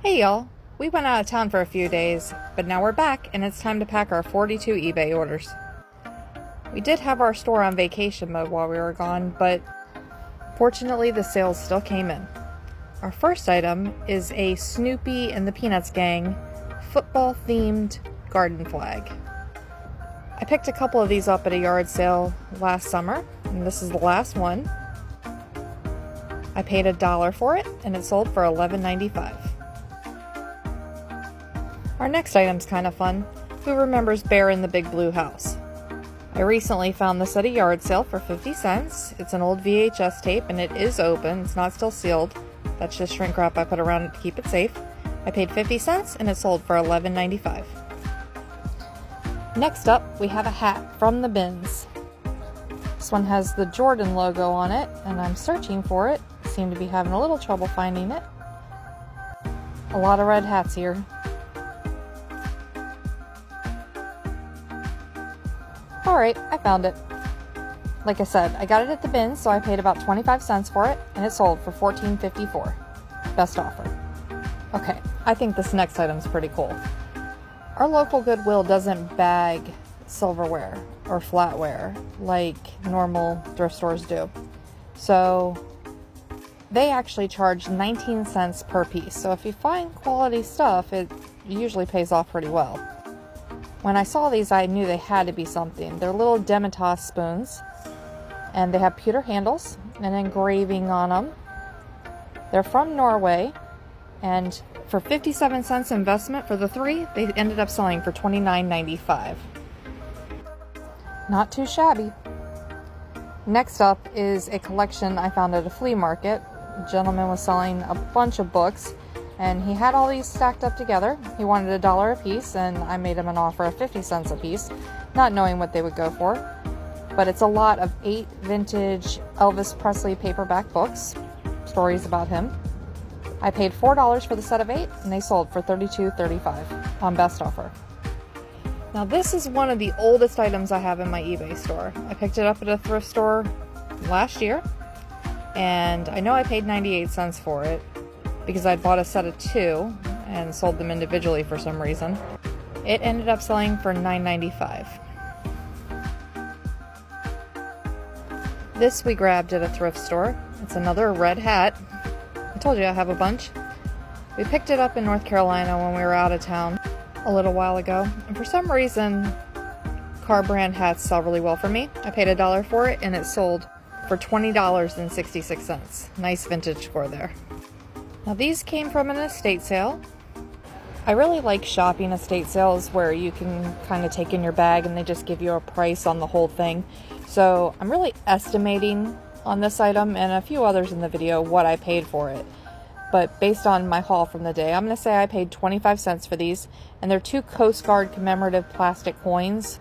Hey y'all, we went out of town for a few days, but now we're back and it's time to pack our 42 eBay orders. We did have our store on vacation mode while we were gone, but fortunately the sales still came in. Our first item is a Snoopy and the Peanuts Gang football themed garden flag. I picked a couple of these up at a yard sale last summer, and this is the last one. I paid $1 for it and it sold for $11.95. Our next item's kind of fun. Who remembers Bear in the Big Blue House? I recently found this at a yard sale for 50 cents. It's an old VHS tape and it is open. It's not still sealed. That's just shrink wrap I put around it to keep it safe. I paid 50 cents and it sold for $11.95. Next up, we have a hat from the bins. This one has the Jordan logo on it and I'm searching for it. Seem to be having a little trouble finding it. A lot of red hats here. Alright, I found it. Like I said, I got it at the bin, so I paid about 25 cents for it, and it sold for $14.54. Best offer. Okay, I think this next item's pretty cool. Our local Goodwill doesn't bag silverware or flatware like normal thrift stores do. So they actually charge 19 cents per piece. So if you find quality stuff, it usually pays off pretty well. When I saw these, I knew they had to be something. They're little Demitasse spoons, and they have pewter handles and engraving on them. They're from Norway, and for 57 cents investment for the three, they ended up selling for $29.95. Not too shabby. Next up is a collection I found at a flea market. A gentleman was selling a bunch of books, and he had all these stacked up together. He wanted $1 a piece, and I made him an offer of 50 cents a piece, not knowing what they would go for. But it's a lot of 8 vintage Elvis Presley paperback books, stories about him. I paid $4 for the set of 8, and they sold for $32.35 on best offer. Now this is one of the oldest items I have in my eBay store. I picked it up at a thrift store last year, and I know I paid 98 cents for it, because I bought a set of 2 and sold them individually for some reason. It ended up selling for $9.95. This we grabbed at a thrift store. It's another red hat. I told you I have a bunch. We picked it up in North Carolina when we were out of town a little while ago, and for some reason car brand hats sell really well for me. I paid $1 for it and it sold for $20.66. Nice vintage score there. Now these came from an estate sale. I really like shopping estate sales where you can kind of take in your bag and they just give you a price on the whole thing. So I'm really estimating on this item and a few others in the video what I paid for it. But based on my haul from the day, I'm going to say I paid 25 cents for these. And they're 2 Coast Guard commemorative plastic coins.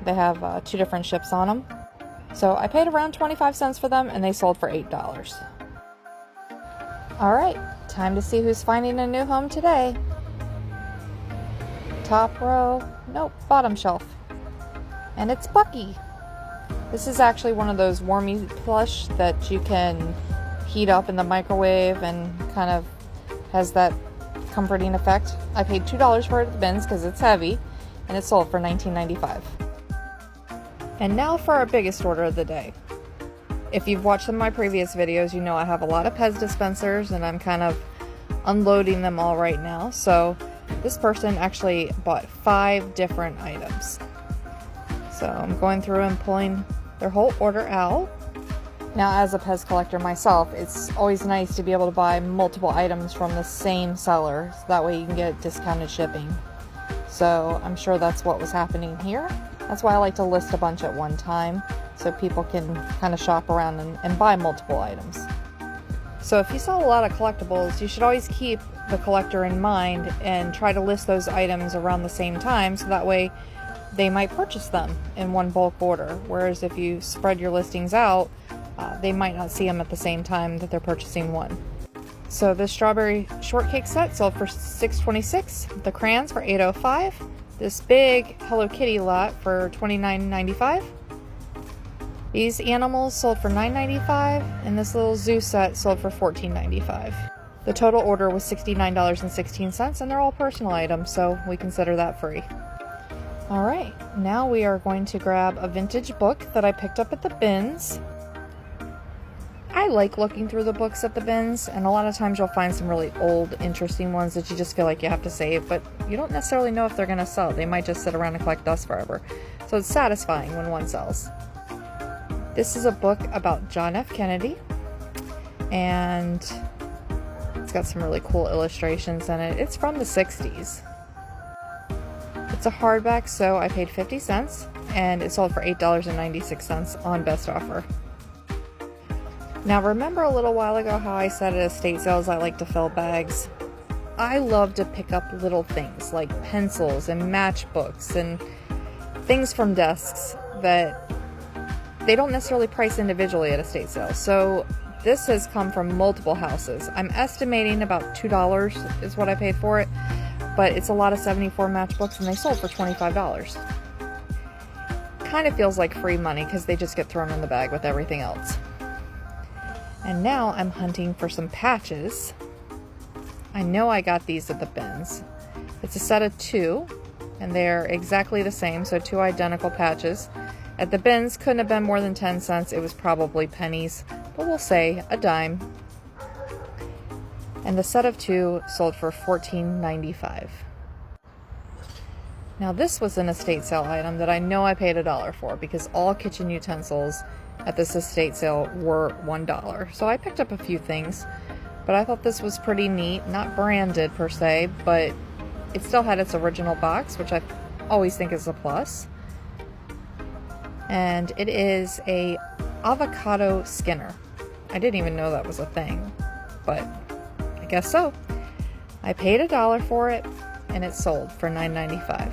They have 2 different ships on them. So I paid around 25 cents for them and they sold for $8. Alright, time to see who's finding a new home today. Top row, nope, bottom shelf. And it's Bucky. This is actually one of those warmy plush that you can heat up in the microwave and kind of has that comforting effect. I paid $2 for it at the bins because it's heavy, and it sold for $19.95. And now for our biggest order of the day. If you've watched some of my previous videos, you know I have a lot of Pez dispensers and I'm kind of unloading them all right now. So this person actually bought 5 different items. So I'm going through and pulling their whole order out. Now as a Pez collector myself, it's always nice to be able to buy multiple items from the same seller. So that way you can get discounted shipping. So I'm sure that's what was happening here. That's why I like to list a bunch at one time, so people can kind of shop around and buy multiple items. So if you sell a lot of collectibles, you should always keep the collector in mind and try to list those items around the same time, so that way they might purchase them in one bulk order. Whereas if you spread your listings out, they might not see them at the same time that they're purchasing one. So this strawberry shortcake set sold for $6.26, the crayons for $8.05, this big Hello Kitty lot for $29.95. These animals sold for $9.95, and this little zoo set sold for $14.95. The total order was $69.16, and they're all personal items, so we consider that free. Alright, now we are going to grab a vintage book that I picked up at the bins. I like looking through the books at the bins, and a lot of times you'll find some really old, interesting ones that you just feel like you have to save, but you don't necessarily know if they're going to sell. They might just sit around and collect dust forever. So it's satisfying when one sells. This is a book about John F. Kennedy, and it's got some really cool illustrations in it. It's from the 60s. It's a hardback, so I paid 50 cents, and it sold for $8.96 on Best Offer. Now, remember a little while ago how I said at estate sales I like to fill bags? I love to pick up little things like pencils and matchbooks and things from desks that they don't necessarily price individually at estate sales. So this has come from multiple houses. I'm estimating about $2 is what I paid for it, but it's a lot of 74 matchbooks and they sold for $25. Kind of feels like free money because they just get thrown in the bag with everything else. And now I'm hunting for some patches. I know I got these at the bins. It's a set of 2, and they're exactly the same, so 2 identical patches. At the bins, couldn't have been more than 10 cents. It was probably pennies, but we'll say a dime. And the set of 2 sold for $14.95. Now this was an estate sale item that I know I paid $1 for because all kitchen utensils at this estate sale were $1. So I picked up a few things, but I thought this was pretty neat. Not branded per se, but it still had its original box, which I always think is a plus. And it is a avocado skinner. I didn't even know that was a thing, but I guess so. I paid $1 for it, and it sold for $9.95.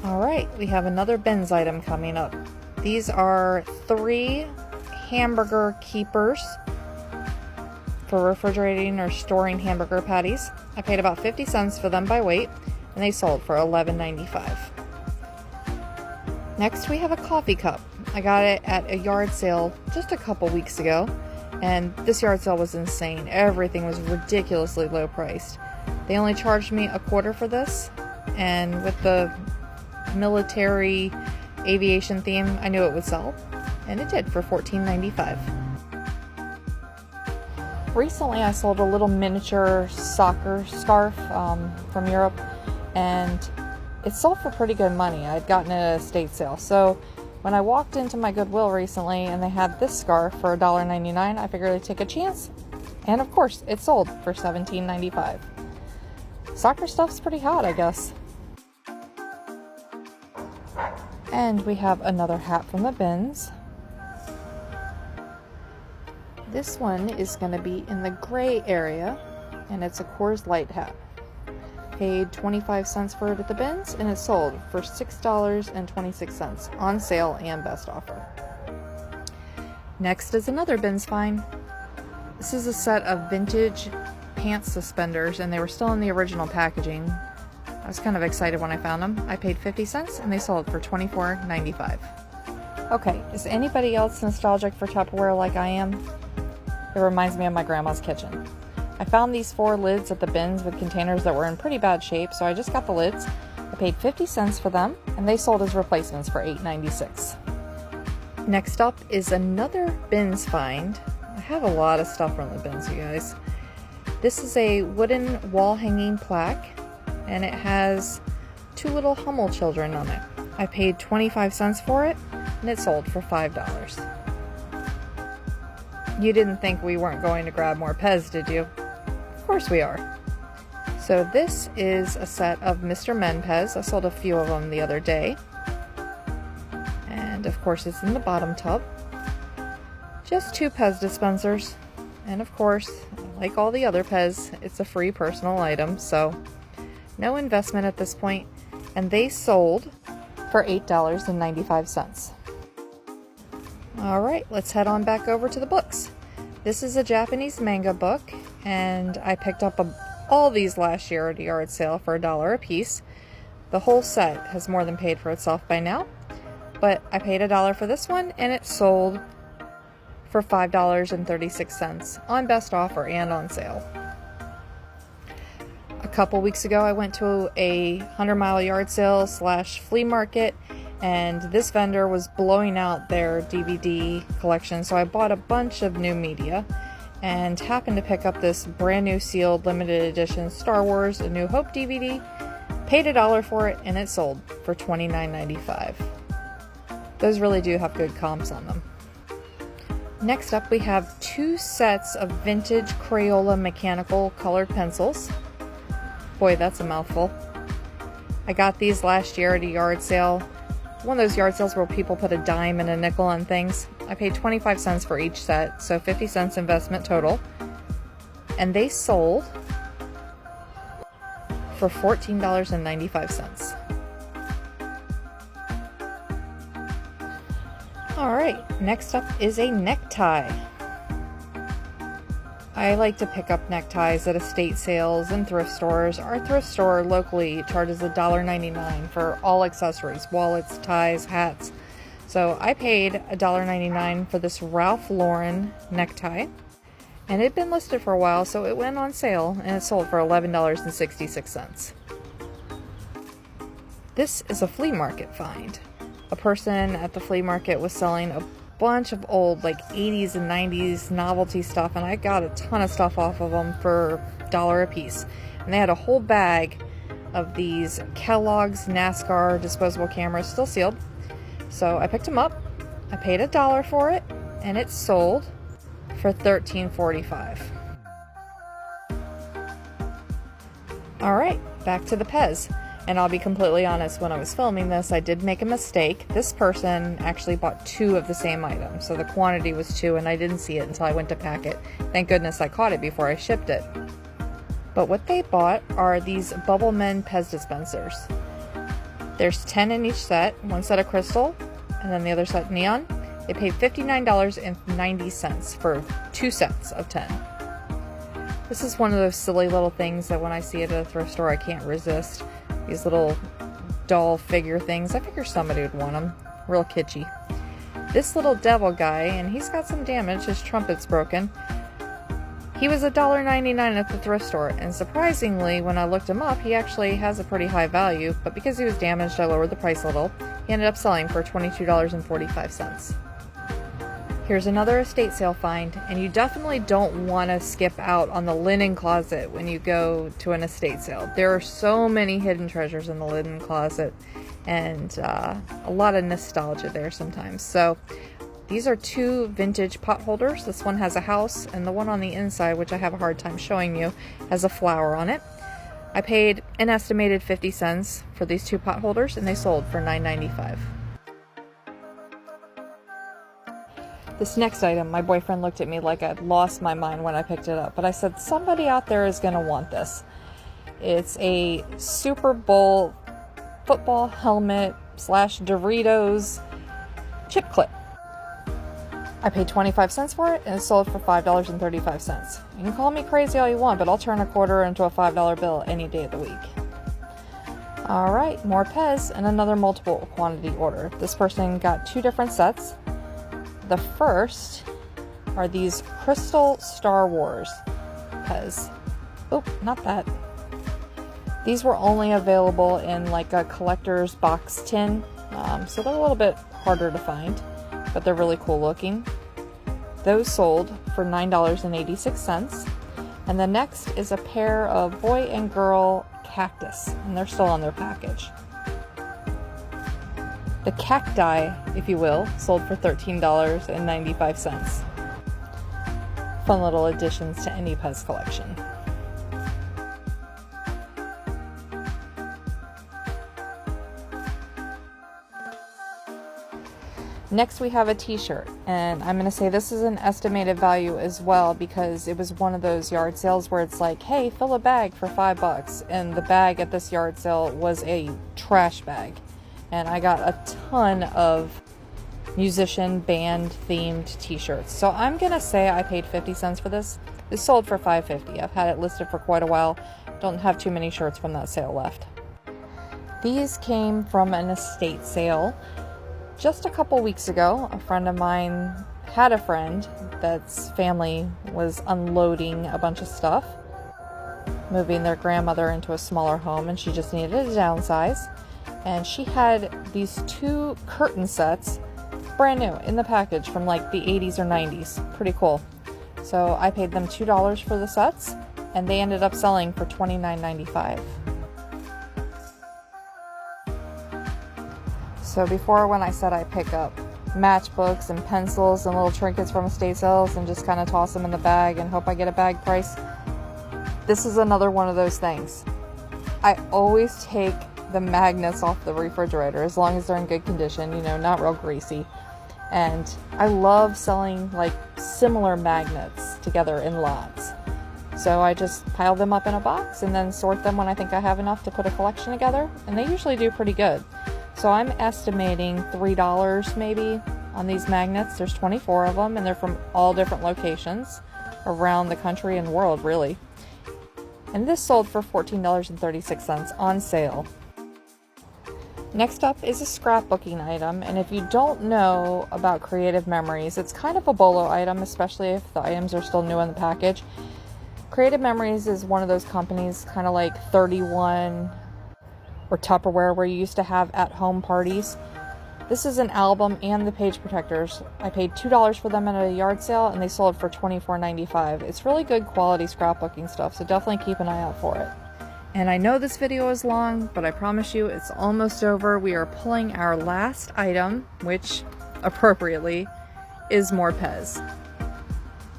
Alright, we have another bins item coming up. These are 3 hamburger keepers for refrigerating or storing hamburger patties. I paid about 50 cents for them by weight, and they sold for $11.95. Next, we have a coffee cup. I got it at a yard sale just a couple weeks ago, and this yard sale was insane. Everything was ridiculously low priced. They only charged me $0.25 for this, and with the military aviation theme, I knew it would sell, and it did for $14.95. Recently I sold a little miniature soccer scarf from Europe, and it sold for pretty good money. I'd gotten it at an estate sale. So when I walked into my Goodwill recently and they had this scarf for $1.99, I figured I'd take a chance, and of course it sold for $17.95. Soccer stuff's pretty hot, I guess. And we have another hat from the bins. This one is going to be in the gray area, and it's a Coors Light hat. Paid 25 cents for it at the bins, and it sold for $6.26 on sale and Best Offer. Next is another bins find. This is a set of vintage pants suspenders, and they were still in the original packaging. I was kind of excited when I found them. I paid 50 cents and they sold for $24.95. Okay, is anybody else nostalgic for Tupperware like I am? It reminds me of my grandma's kitchen. I found these 4 lids at the bins with containers that were in pretty bad shape, so I just got the lids. I paid 50 cents for them, and they sold as replacements for $8.96. Next up is another bins find. I have a lot of stuff from the bins, you guys. This is a wooden wall hanging plaque, and it has 2 little Hummel children on it. I paid 25 cents for it, and it sold for $5. You didn't think we weren't going to grab more Pez, did you? Of course we are. So this is a set of Mr. Men Pez. I sold a few of them the other day. And of course it's in the bottom tub. Just 2 Pez dispensers. And of course, like all the other Pez, it's a free personal item, so no investment at this point, and they sold for $8.95. Alright, let's head on back over to the books. This is a Japanese manga book, and I picked up all these last year at a yard sale for $1 a piece. The whole set has more than paid for itself by now, but I paid $1 for this one, and it sold for $5.36 on best offer and on sale. A couple weeks ago, I went to a 100-mile yard sale / flea market, and this vendor was blowing out their DVD collection, so I bought a bunch of new media and happened to pick up this brand new sealed limited edition Star Wars A New Hope DVD, paid $1 for it, and it sold for $29.95. Those really do have good comps on them. Next up, we have 2 sets of vintage Crayola mechanical colored pencils. Boy, that's a mouthful. I got these last year at a yard sale. One of those yard sales where people put a dime and a nickel on things. I paid 25 cents for each set, so 50 cents investment total. And they sold for $14.95. Alright, next up is a necktie. I like to pick up neckties at estate sales and thrift stores. Our thrift store locally charges $1.99 for all accessories, wallets, ties, hats. So I paid $1.99 for this Ralph Lauren necktie. And it had been listed for a while, so it went on sale and it sold for $11.66. This is a flea market find. A person at the flea market was selling a bunch of old, like 80s and 90s novelty stuff, and I got a ton of stuff off of them for $1 a piece. And they had a whole bag of these Kellogg's NASCAR disposable cameras, still sealed. So I picked them up, I paid $1 for it, and it sold for $13.45. Alright, back to the Pez. And I'll be completely honest, when I was filming this, I did make a mistake. This person actually bought 2 of the same item, so the quantity was 2, and I didn't see it until I went to pack it. Thank goodness I caught it before I shipped it. But what they bought are these Bubble Men Pez dispensers. There's 10 in each set, one set of crystal, and then the other set neon. They paid $59.90 for 2 sets of 10. This is one of those silly little things that when I see it at a thrift store, I can't resist. These little doll figure things. I figure somebody would want them. Real kitschy. This little devil guy, and he's got some damage. His trumpet's broken. He was $1.99 at the thrift store, and surprisingly, when I looked him up, he actually has a pretty high value, but because he was damaged, I lowered the price a little. He ended up selling for $22.45. Here's another estate sale find, and you definitely don't want to skip out on the linen closet when you go to an estate sale. There are so many hidden treasures in the linen closet, and a lot of nostalgia there sometimes. So these are 2 vintage pot holders. This one has a house, and the one on the inside, which I have a hard time showing you, has a flower on it. I paid an estimated 50 cents for these 2 pot holders, and they sold for $9.95. This next item, my boyfriend looked at me like I'd lost my mind when I picked it up, but I said, somebody out there is going to want this. It's a Super Bowl football helmet / Doritos chip clip. I paid 25 cents for it, and it sold for $5.35. You can call me crazy all you want, but I'll turn a quarter into a $5 bill any day of the week. Alright, more Pez and another multiple quantity order. This person got 2 different sets. The first are these Crystal Star Wars Pez. Oh, not that. These were only available in like a collector's box tin, so they're a little bit harder to find, but they're really cool looking. Those sold for $9.86. And the next is a pair of boy and girl cactus, and they're still on their package. The cacti, if you will, sold for $13.95. Fun little additions to any Pez collection. Next we have a t-shirt, and I'm going to say this is an estimated value as well because it was one of those yard sales where it's like, hey, fill a bag for $5, and the bag at this yard sale was a trash bag. And I got a ton of musician band themed t-shirts. So I'm going to say I paid 50 cents for this. This sold for $5.50. I've had it listed for quite a while. Don't have too many shirts from that sale left. These came from an estate sale. Just a couple weeks ago, a friend of mine had a friend that's family was unloading a bunch of stuff, moving their grandmother into a smaller home, and she just needed to downsize. And she had these 2 curtain sets, brand new in the package from like the 80s or 90s. Pretty cool. So I paid them $2 for the sets, and they ended up selling for $29.95. So before, when I said I pick up matchbooks and pencils and little trinkets from estate sales and just kind of toss them in the bag and hope I get a bag price, this is another one of those things. I always take the magnets off the refrigerator as long as they're in good condition, you know, not real greasy. And I love selling like similar magnets together in lots. So I just pile them up in a box and then sort them when I think I have enough to put a collection together, and they usually do pretty good. So I'm estimating $3 maybe on these magnets. There's 24 of them, and they're from all different locations around the country and world, really. And this sold for $14.36 on sale. Next up is a scrapbooking item, and if you don't know about Creative Memories, it's kind of a bolo item, especially if the items are still new in the package. Creative Memories is one of those companies, kind of like 31 or Tupperware, where you used to have at-home parties. This is an album and the page protectors. I paid $2 for them at a yard sale, and they sold for $24.95. It's really good quality scrapbooking stuff, so definitely keep an eye out for it. And I know this video is long, but I promise you it's almost over. We are pulling our last item, which, appropriately, is more Pez.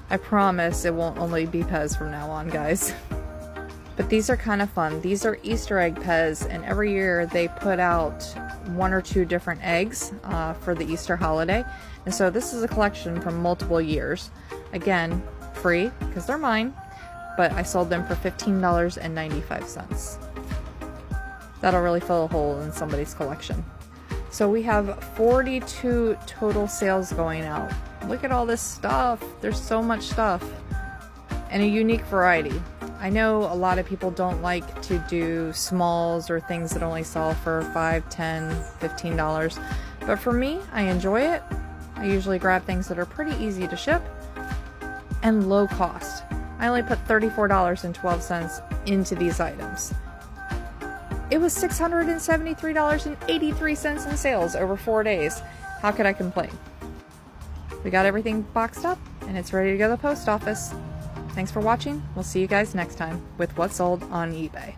I promise it won't only be Pez from now on, guys. But these are kind of fun. These are Easter egg Pez, and every year they put out 1 or 2 different eggs for the Easter holiday. And so this is a collection from multiple years. Again, free, because they're mine, but I sold them for $15.95. That'll really fill a hole in somebody's collection. So we have 42 total sales going out. Look at all this stuff. There's so much stuff, and a unique variety. I know a lot of people don't like to do smalls or things that only sell for $5, $10, $15, but for me, I enjoy it. I usually grab things that are pretty easy to ship and low cost. I only put $34.12 into these items. It was $673.83 in sales over 4 days. How could I complain? We got everything boxed up, and it's ready to go to the post office. Thanks for watching. We'll see you guys next time with What Sold on eBay.